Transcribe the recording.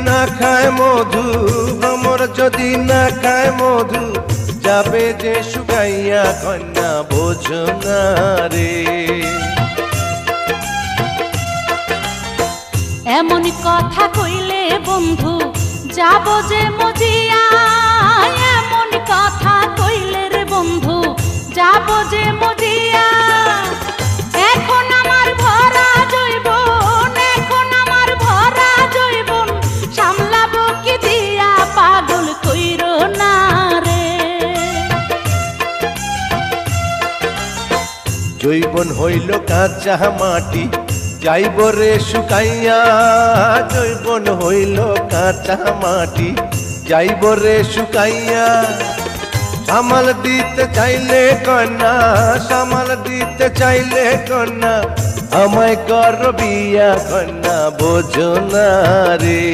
না খায় মধু ভ্রমর যদি না খায় মধু যাবে যে শুকাইয়া কন্যা বোঝো না রে। এমন কথা কইলে বন্ধু যাব যে মজিয়া, এমন কথা কইলে রে বন্ধু যাব যে মজিয়া। এখন আমার ভরা জৈবন, এখন আমার ভরা জৈবন সামলাবো কি দিয়া, পাগল কইরো না রে। জৈবন হইল কাঁচা মাটি যাইব রে শুকাইয়া, জৈবন হইল কাঁচা মাটি যাইব রে শুকাইয়া। সামাল দিতে চাইলে কন্যা, সামাল দিতে চাইলে কন্যা আমায় কর বিয়া কন্যা বোঝো না রে।